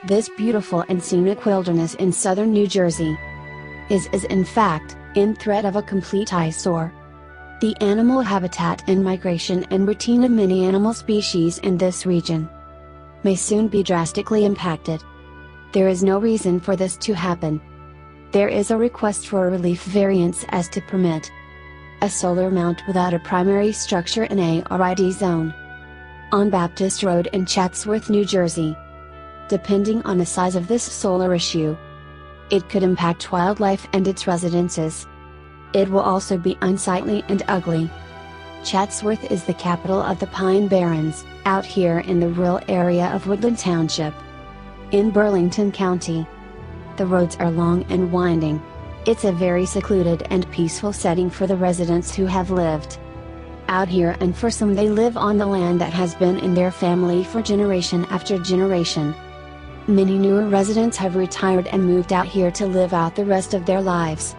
This beautiful and scenic wilderness in southern New Jersey is in fact, in threat of a complete eyesore. The animal habitat and migration and routine of many animal species in this region may soon be drastically impacted. There is no reason for this to happen. There is a request for a relief variance as to permit a solar mount without a primary structure in a RID zone on Baptist Road in Chatsworth, New Jersey. Depending on the size of this solar issue, it could impact wildlife and its residences. It will also be unsightly and ugly. Chatsworth is the capital of the Pine Barrens, out here in the rural area of Woodland Township, in Burlington County. The roads are long and winding. It's a very secluded and peaceful setting for the residents who have lived out here, and for some they live on the land that has been in their family for generation after generation. Many newer residents have retired and moved out here to live out the rest of their lives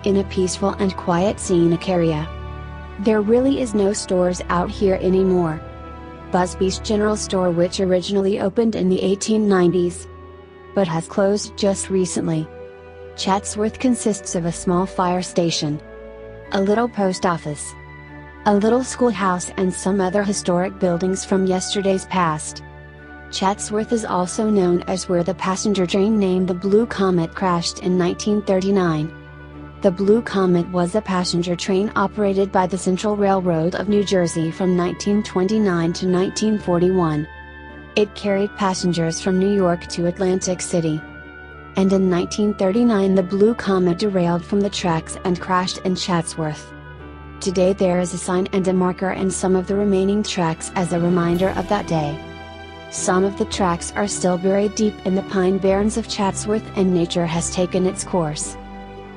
in a peaceful and quiet scenic area. There really is no stores out here anymore. Busby's General Store, which originally opened in the 1890s, but has closed just recently. Chatsworth consists of a small fire station, a little post office, a little schoolhouse, and some other historic buildings from yesterday's past. Chatsworth is also known as where the passenger train named the Blue Comet crashed in 1939. The Blue Comet was a passenger train operated by the Central Railroad of New Jersey from 1929 to 1941. It carried passengers from New York to Atlantic City. And in 1939 the Blue Comet derailed from the tracks and crashed in Chatsworth. Today there is a sign and a marker in some of the remaining tracks as a reminder of that day. Some of the tracks are still buried deep in the Pine Barrens of Chatsworth, and nature has taken its course.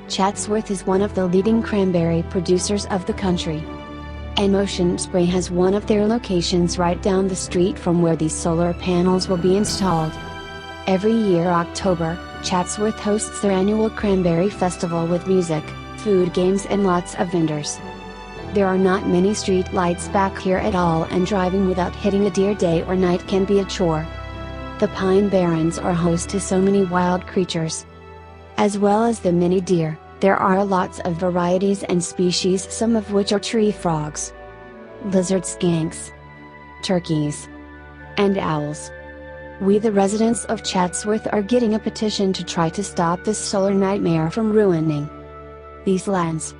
Chatsworth is one of the leading cranberry producers of the country, and Ocean Spray has one of their locations right down the street from where these solar panels will be installed. Every year October, Chatsworth hosts their annual Cranberry Festival with music, food, games, and lots of vendors. There are not many street lights back here at all, and driving without hitting a deer day or night can be a chore. The Pine Barrens are host to so many wild creatures. As well as the many deer, there are lots of varieties and species, some of which are tree frogs, lizard skunks, turkeys, and owls. We, the residents of Chatsworth, are getting a petition to try to stop this solar nightmare from ruining these lands.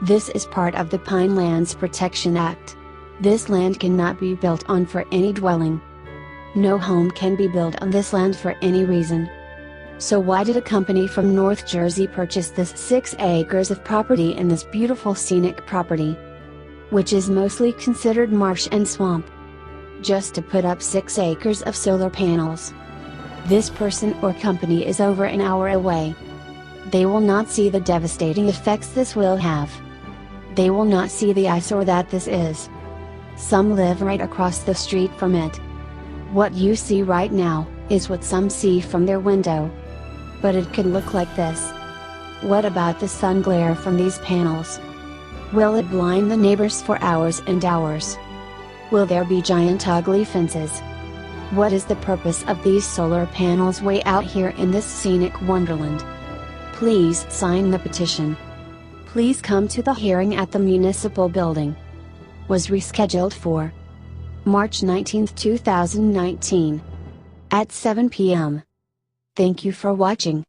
This is part of the Pine Lands Protection Act. This land cannot be built on for any dwelling. No home can be built on this land for any reason. So why did a company from North Jersey purchase this 6 acres of property in this beautiful scenic property, which is mostly considered marsh and swamp, just to put up 6 acres of solar panels? This person or company is over an hour away. They will not see the devastating effects this will have. They will not see the eyesore that this is. Some live right across the street from it. What you see right now is what some see from their window. But it could look like this. What about the sun glare from these panels? Will it blind the neighbors for hours and hours? Will there be giant ugly fences? What is the purpose of these solar panels way out here in this scenic wonderland? Please sign the petition. Please come to the hearing at the municipal building. Was rescheduled for March 19, 2019 at 7 p.m. Thank you for watching.